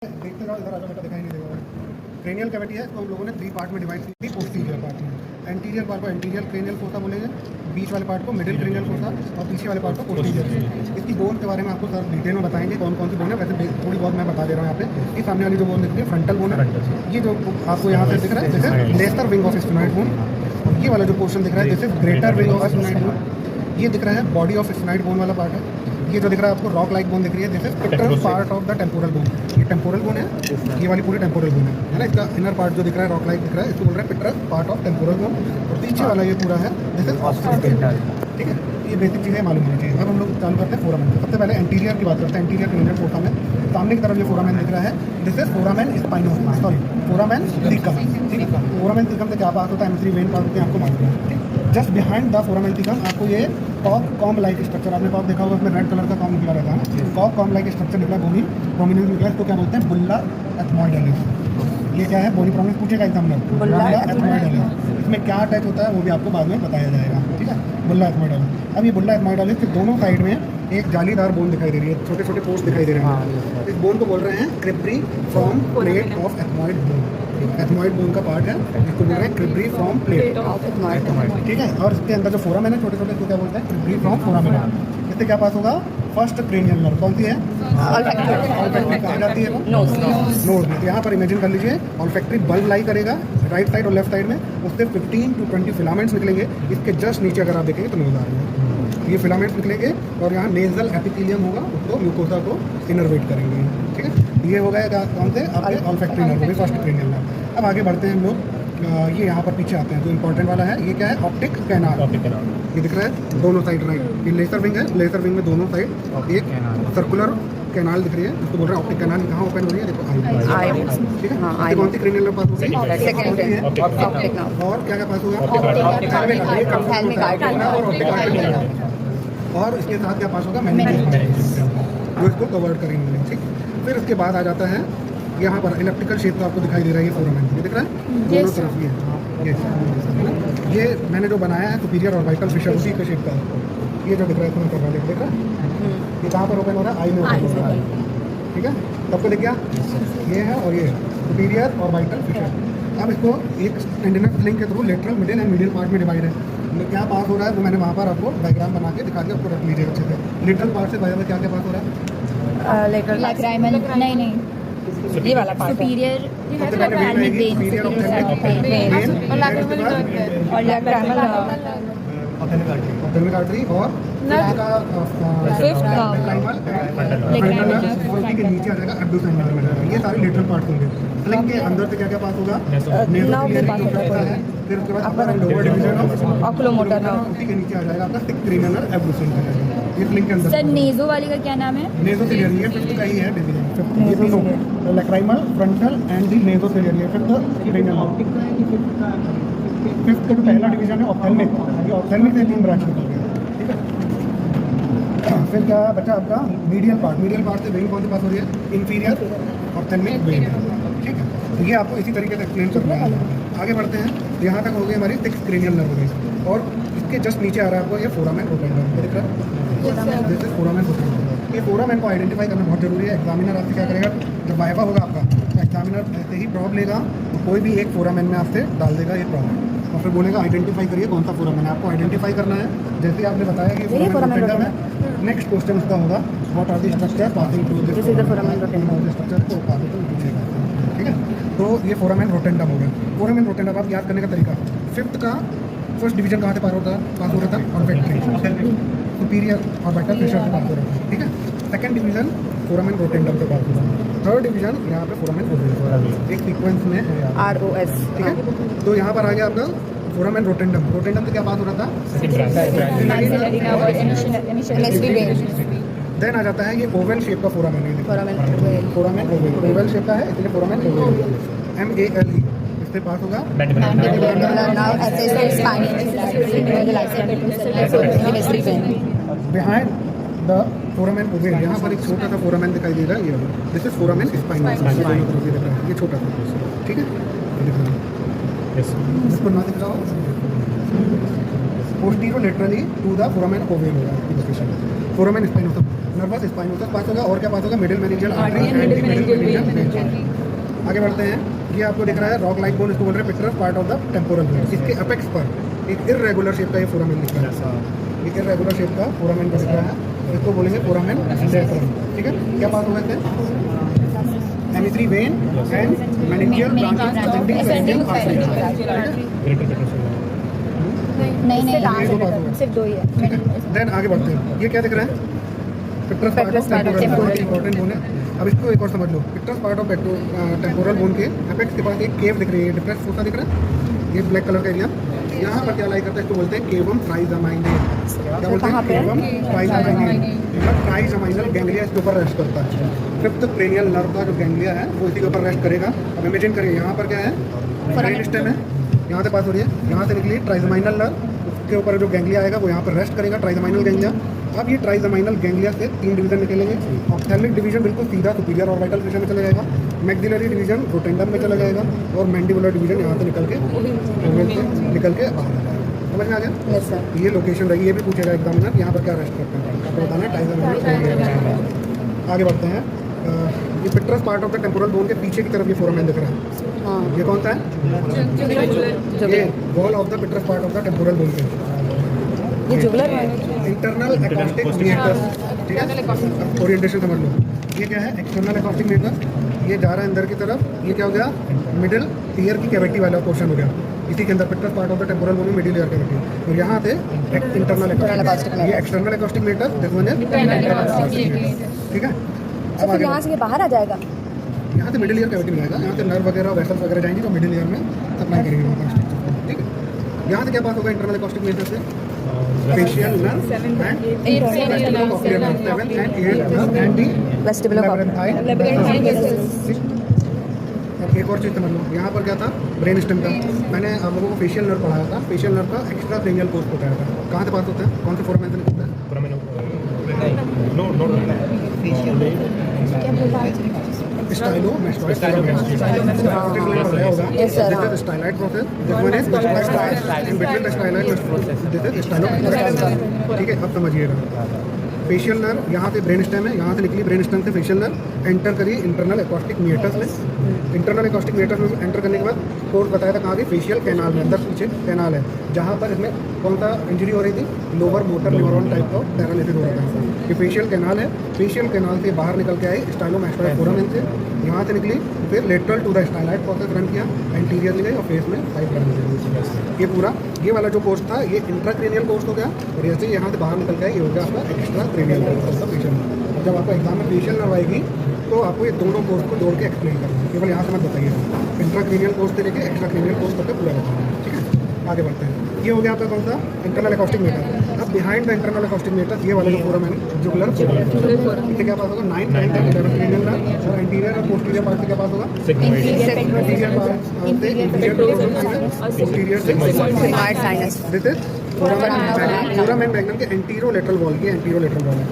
देखते जाओ इधर आगे बेटा दिखाई नहीं देगा। क्रेनियल कैविटी है, इसको हम लोगों ने 3 पार्ट में डिवाइड की थी। पोस्टीरियर पार्ट में एंटीरियर पार्ट को एंटीरियर क्रेनियल फोसा बोलेंगे, बीच वाले पार्ट को मिडिल क्रेनियल फोसा और पीछे वाले पार्ट को पोस्टीरियर। इसकी बोन के बारे में आपको सर डिटेल में बताएंगे कौन कौन सी बोन है। वैसे थोड़ी बहुत मैं बता दे रहा हूँ यहाँ पे। ये सामने वाली जो बोन दिख रही है फ्रंटल बोन है, ये जो आपको यहाँ से दिख रहा है जैसे lesser wing of sphenoid bone. ये वाला जो पोर्शन दिख रहा है जैसे greater wing of sphenoid bone, ये दिख रहा है बॉडी ऑफ स्फेनॉइड बोन वाला पार्ट है। ये जो दिख रहा है आपको रॉक लाइक बोन दिख रही है, जैसे पिक्टल part of the temporal bone. ये टेम्पोरल बोन है, ये वाली पूरी टेम्पोरल बोन है ना। इसका इनर पार्ट जो दिख रहा है रॉक लाइक दिख रहा है, इसको बोल रहा है पिक्टल पार्ट ऑफ टेम्पोरल बोन। और पीछे वाला ये पूरा है जैसे ऑक्सीपिटल। ठीक है, ये बेसिक चीज़ें मालूम होनी चाहिए। अब हम लोग चालू करते हैं फोरामेन। सबसे पहले एंटीरियर की बात करते हैं। एंटीरियर क्रेनियल फोरामेन, सामने की तरफ ये फोरामेन दिख रहा है, this is foramen spinosum, sorry foramen थिकम। ठीक है, फोरामेन थिकम से क्या बात होता है, M3 वेन पार्ट होते हैं, आपको मालूम है। ठीक, जस्ट बिहाइंड द फोरामेन थिकम आपको ये कॉम लाइक स्ट्रक्चर, आपने कॉम देखा होगा, उसमें रेड कलर का कॉम निकला रहता है ना। कॉम लाइक स्ट्रक्चर निकला, बोनी प्रोमिनेंस निकला, इसको क्या बोलते हैं, बुल्ला एथमोइडलिस। ये क्या है, बोनी प्रोमिनेंस पूछेगा एग्जाम में, बुल्ला एथमोइडलिस। इसमें क्या अटैच होता है वो भी आपको बाद में बताया जाएगा। ठीक है, बुल्ला एथमोइडलिस। अब ये बुल्ला एथमोइडलिस के दोनों साइड में एक जालीदार बोन दिखाई दे रही है, छोटे छोटे पोर्स दिखाई दे रहे हैं। इस बोन को बोल रहे हैं cribriform plate of ethmoid bone. Ethmoid bone का पार्ट है, इसको बोल रहे हैं cribriform plate of ethmoid. ठीक है, और इसके अंदर जो फोरामेन है छोटे छोटे, इसको क्या बोलते हैं, क्रिब्री फ्रॉम फोरामेन। इससे क्या पास होगा, फर्स्ट क्रेनियल नर्व कौन सी है, ऑल्फैक्टरी। कहाँ जाती है वो, नोज में। यहाँ पर इमेजिन कर लीजिए ऑल्फैक्टरी बल्ब लाई करेगा राइट साइड और लेफ्ट साइड में, उससे 15 to 20 फिलामेंट्स निकलेंगे। इसके जस्ट नीचे अगर आप देखेंगे तो नोज आ रही है, ये फिलामेंट्स निकलेंगे और यहाँ नेजल एपिथेलियम होगा, उसको म्यूकोसा को इनर्वेट करेंगे। ठीक है, ये हो गया कौन से आपके ऑल्फैक्टरी नर्व हो गए, फर्स्ट क्रेनियल नर्व। अब आगे बढ़ते हैं हम लोग, ये यहाँ पर पीछे आते हैं, जो इंपॉर्टेंट वाला है ये क्या है, ऑप्टिक कैनाल। ये दिख रहा है दोनों साइड राइट, ये लेसर विंग है, लेसर विंग में दोनों साइड एक सर्कुलर कैनाल दिख रही है, इसको बोल रहे हैं ऑप्टिक कैनाल। कहाँ ओपन हो रही है, देखो आई। ठीक है, कौन सी क्रेनियल नर्व पास होगी, और क्या क्या पास होगा, और इसके साथ क्या पास होगा, जो इसको कवर्ड करेंगे। ठीक, फिर उसके बाद आ जाता है यहाँ पर इलेक्ट्रिकल शेप का आपको दिखाई दे रहा है ये फोरामेन, ये दिख रहा है दोनों तरफ। ये मैंने जो बनाया है सुपीरियर और वाइटल फिशर उसी के शेप का, ये जो दिख रहा है तुम्हें कर रहा है, देख रहा है ये कहाँ पर ओपन हो रहा है, आई में ओपन हो रहा है। ठीक है, सबको दिख गया, ये है और ये सुपीरियर और वाइटल फिशर। अब इसको एक टेंडिनस लिंक के through lateral, middle and medial part में डिवाइड है। क्या पास हो रहा है वो मैंने वहाँ पर आपको डायग्राम बना के दिखा दिया, उसको रख लीजिएगा अच्छे से। लेटरल पार्ट से बाहर क्या क्या पास हो रहा है, लेटरल नहीं ये वाला पार्ट सुपीरियर ऑप्थेल्मिक आर्टरी और के नीचे आ जाएगा एब्डोमेन में जाएगा। ये सारे लेटरल पार्ट होंगे। स्लिंग के अंदर से क्या क्या पास होगा, फिर उसके बाद upper and lower division oculomotor nerve, उसी के नीचे आ जाएगा आपका थिक क्रेनियल नर्व एब्डोमेन का जाएगा। ये स्लिंग के अंदर सर नेज़ो वाली का क्या नाम है, नेज़ोसिलियर, ये फिफ्थ का ही है डिवीजन। ये तीनों लैक्राइमल, फ्रंटल एंड दी नेज़ोसिलियर, ये फिफ्थ क्रेनियल नर्व। फिफ्थ का जो पहला डिवीजन है ऑप्थेल्मिक, ये ऑप्थेल्मिक से 3 ब्रांच निकल गया। ठीक है, फिर क्या बचा आपका मीडियल पार्ट। मीडियल पार्ट से वेन कौन से पास हो रही है, इंफीरियर ऑप्थेल्मिक वेन। ठीक है, तो ये आपको इसी तरीके से एक्सप्लेन करना है। आगे बढ़ते हैं, यहाँ तक हो गई हमारी सिक्स क्रेनियल नर्व हो गई, और इसके जस्ट नीचे आ रहा है आपको ये फोरामेन रोटेंडम, ये दिख रहा है जैसे फोरामेन रोटेंडम। ये फोरामेन को आइडेंटिफाई करना बहुत जरूरी है। एग्जामिनर आपसे क्या करेगा, जब वाइवा होगा आपका, तो एग्जामिनर ऐसे ही प्रॉब लेगा तो कोई भी एक फोरामेन में आपसे डाल देगा ये प्रॉब्लम, और फिर बोलेगा आइडेंटिफाई करिए कौन सा फोरामेन है। आपको आइडेंटिफाई करना है, जैसे आपने बताया कि फोरामेन रोटेंडम है। नेक्स्ट क्वेश्चन उसका होगा, what are the structure passing to this foramen rotundum, structure को आगे तो पूछेगा। ठीक है, तो ये फोरामेन रोटेंडम हो गया। फोरामेन रोटेंडम आप याद करने का तरीका, फिफ्थ का फर्स्ट डिवीजन कहाँ से पास हो रहा था, ऑल्फैक्टरी, सुपीरियर और वाइटल फिशर से पास हो रहा था। ठीक है, सेकंड डिवीजन फोरामेन रोटेंडम से पास हो रहा है, थर्ड डिवीजन यहाँ पे फोरामेन रोटेंडम, एक सीक्वेंस में ROS। ठीक है, तो यहाँ पर आ गया आपका फोरामेन रोटेंडम। रोटेंडम से क्या बात हो रहा था, देन आ जाता है ये ओवल शेप का फोरामेन है, फोरामेन ओवल शेप का है, इसलिए फोरामेन ओवल, MALE इससे पास होगा। बिहाइंड द फोरामेन ओवल, यहाँ पर एक छोटा सा फोरामेन दिखाई दे रहा है, ये दिस इज फोरामेन स्पाइनोस, ये छोटा सा। ठीक है, इसको ना दिख रहा हो, posterior laterally to the foramen ovale होगा location, foramen spinosum nervus spinosus pass होगा। और क्या पास होगा? Middle meningeal artery and middle meningeal vein. आगे बढ़ते हैं। ये आपको दिख रहा है रॉक लाइक बोन, इसको बोल रहे हैं petrous part of the temporal bone. इसके अपेक्स पर एक इर्रेगुलर शेप का ये फोरामेन दिख रहा है। एक इर्रेगुलर शेप का फोरामेन दिख रहा है, इसको बोलेंगे फोरामेन लेटरम। ठीक है, क्या पास होगा इससे? हेमिथ्री vein and meningeal branches ascending pharyngeal artery. नहीं सिर्फ दो ही है। ठीक है, देन आगे बढ़ते हैं। ये क्या दिख रहा है? Petrous part of temporal bone, important bone है। अब इसको एक और समझ लो। Petrous part of temporal bone के अपेक्स के पास एक केव दिख रही है, डिप्रेस फोसा दिख रहा है, ये ब्लैक कलर का एरिया। यहाँ पर क्या लाई करता है? इसको बोलते हैं केवम ट्राइजमाइनल। क्या बोलते हैं? केवम ट्राइजमाइनल। ट्राइजमाइनल गैंग्लिया इसके ऊपर रेस्ट करता है। फिफ्थ क्रेनियल नर्व का जो गैंग्लिया है वो इसी के ऊपर रेस्ट करेगा। अब इमेजिन करिए, यहाँ पर क्या है? ब्रेन स्टेम है, यहाँ से पास हो रही है, यहाँ से निकली ट्राइजमाइनल नर्व, उसके ऊपर जो गैंग्लिया आएगा वो यहाँ पर रेस्ट करेगा, ट्राइजमाइनल गैंग्लिया। अब ये ट्राइजमाइनल गैंग्लिया से 3 डिवीजन निकलेंगे। ऑप्थेल्मिक डिवीजन बिल्कुल सीधा सुपीरियर ऑर्बिटल सेक्शन में चला जाएगा, मैक्सिलरी डिवीजन रोटेंडम में चला जाएगा, और मैंडिबुलर डिवीजन यहाँ से निकल के बाहर आ जाएगा। समझ में आ गया? Yes sir. ये लोकेशन रही, ये भी पूछेगा एग्जामिनर, यहाँ पर क्या रेस्ट करते हैं आपको बताना है। ट्राइजमाइनल। आगे बढ़ते हैं। ये petrous part of the temporal bone के पीछे की तरफ ये फोरामेन दिख रहा है। हाँ, ये कौन सा है? ये wall of the petrous part of the temporal bone के ये जुगलर है। Internal acoustic meatus. ठीक है, अब ओरिएंटेशन समझ लो। ये क्या है? External acoustic meatus. ये जा रहा है अंदर की तरफ। ये क्या हो गया? मिडिल ईयर की कैविटी वाला पोर्शन हो गया। इसी के अंदर petrous part of the temporal bone में मिडिल ईयर कैविटी, और यहाँ से इंटरनल एकॉस्टिक। ये external acoustic meatus, this one is. ठीक है, तो फिर यहाँ से ये बाहर आ जाएगा। यहाँ से मिडिल ईयर कैविटी में आएगा, यहाँ से नर्व वगैरह वेसल्स वगैरह जाएंगे तो मिडिल ईयर में सप्लाई करेंगे वहाँ पर। ठीक है, यहाँ से क्या बात होगा? इंटरनल एकॉस्टिक मीटर से facial nerve and vestibular cochlear nerve, 7th and 8th nerve and the vestibular एक और चीज़ समझ लो। यहाँ पर क्या था? ब्रेन स्टेम था। मैंने आप लोगों को फेशियल नर्व पढ़ाया था। फेशियल नर्व का एक्स्ट्रा क्रेनियल कोर्स बताया था। कहाँ से पास होता है? कौन से फोरामेन से निकलता है? Stylomastoid Yes, sir. This is styloid process. This one is styloid. In between the styloid process, this is stylo। ठीक है, अब समझिएगा। फेशियल नर्व यहाँ से ब्रेन स्टेम है, यहाँ से निकली ब्रेन स्टेम से फेशियल नर्व एंटर करी इंटरनल एकॉस्टिक मीटर्स में। इंटरनल एकॉस्टिक मीटर्स में एंटर करने के बाद कोर्स बताया था कहाँ की? फेशियल कैनाल में, अंदर पीछे कैनाल है, जहाँ पर इसमें कौन सा इंजरी हो रही थी? लोअर मोटर न्यूरॉन टाइप का पैरालिसिस हो रहा था। ये फेशियल कैनाल है। फेशियल कैनाल से बाहर निकल के आई स्टाइलोमैस्टोइड फोरामेन से, यहाँ से निकली, फिर lateral to the styloid process run किया, एंटीरियरली गई और फेस में साइड रन किया। ये पूरा ये वाला जो कोर्स था ये इंट्राक्रेनियल कोर्स हो गया, और जैसे यहाँ से बाहर निकल के ये हो गया आपका एक्स्ट्रा क्रेनियल कोर्स का फेशियल नर्व। जब आपका एग्जाम में फेशियल नर्व आएगी तो आपको ये दोनों कोर्स को जोड़ के एक्सप्लेन करना है, केवल यहाँ से मत बताइएगा। इंट्राक्रेनियल कोर्स से लेकर एक्स्ट्रा क्रेनियल कोर्स तक पूरा बताना है। ठीक है, आगे बढ़ते हैं। ये हो गया आपका कौन सा? Internal acoustic meatus. अब behind the internal acoustic meatus ये वाला जो फोरम है जुगुलर फोरम, इससे क्या पास होगा? 9th, 10th and 11th cranial nerve, और एंटीरियर और पोस्टीरियर पार्ट से क्या पास होगा? एंटीरियर पार्ट से इंटीरियर पोस्टीरियर से sigmoid sinus. This is foramen magnum के एंटीरोलेटरल वॉल की एंटीरोलेटरल वॉल है।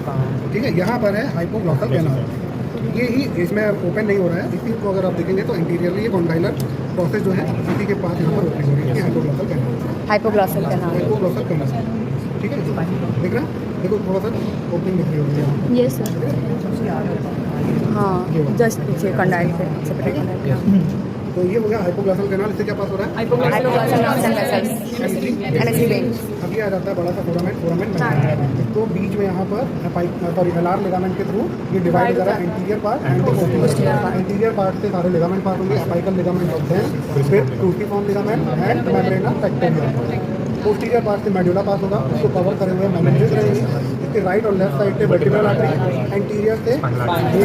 ठीक है, यहाँ पर है हाइपोग्लॉसल कैनाल। ये ही इसमें ओपन नहीं हो रहा है, इसी को अगर आप देखेंगे तो इंटीरियरली ये कॉन्डाइलर प्रोसेस जो है इसी के पास यहाँ पर ओपनिंग हो रही है, hypoglossal canal. Hypoglossal canal. Hypoglossal canal. ठीक है, दिख रहा है? देखो थोड़ा सा ओपनिंग दिख रही होगी। Yes sir. हाँ, जस्ट पीछे कंडाइल से सेपरेट कंडाइल। तो ये हो गया हाइपोग्लॉसल कैनाल। इससे क्या पास हो रहा है? Hypoglossal nerves and vessels, MSc when. अभी आ जाता है बड़ा सा फोरामेन मैग्नम। इसको बीच में यहाँ पर एलआर लिगामेंट के थ्रू ये डिवाइड करा anterior part and posterior part. Anterior part से सारे लिगामेंट पास होंगे, अपाइकल लिगामेंट होते हैं, फिर cruciform ligament and membrana tectoria. Posterior part से मेडुला पास होगा, उसको कवर करे हुए मेनिंजेस रहेंगे। इसके राइट और लेफ्ट साइड पे वर्टिब्रल आर्टरी, एंटीरियर से एक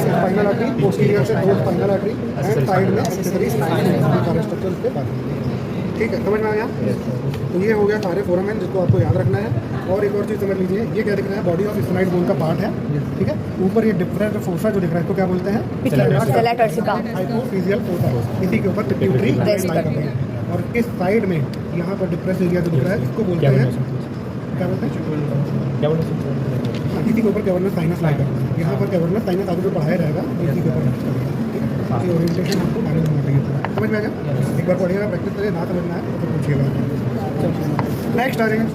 स्पाइनल आर्टरी, पोस्टीरियर से 2 स्पाइनल आर्टरी एंड साइड में एक्सेसरी सारे स्ट्रक्चर इसके पास। ठीक है, समझ में आ गया? तो ये हो गया सारे फोरामेन जिसको आपको याद रखना है। और एक और चीज़ समझ लीजिए, ये क्या दिख रहा है? बॉडी ऑफ स्फेनॉइड बोन का पार्ट है। ठीक है, ऊपर ये डिफरेंट फोसा जो दिख रहा है इसको क्या बोलते हैं? पिटुइटरी टॉर्सिका। हाइपोफिजियल फोसा, इसी के ऊपर पिट्यूटरी लाई करते हैं। और इस साइड में यहाँ पर डिप्रेस एरिया जो दिख रहा है इसको बोलते हैं, क्या बोलते हैं? इसी के ऊपर कैवर्नस साइनस लाई करते हैं। यहाँ पर कैवर्नस साइनस आगे जो पढ़ाया रहेगा इसी के ऊपर। ठीक है, ये ओरिएंटेशन आपको मैनेज होना चाहिए। समझ में आ गया? एक बार पढ़िएगा, प्रैक्टिस करिए, ना समझना है तो पूछिएगा। नेक्स्ट आ जाएंगे।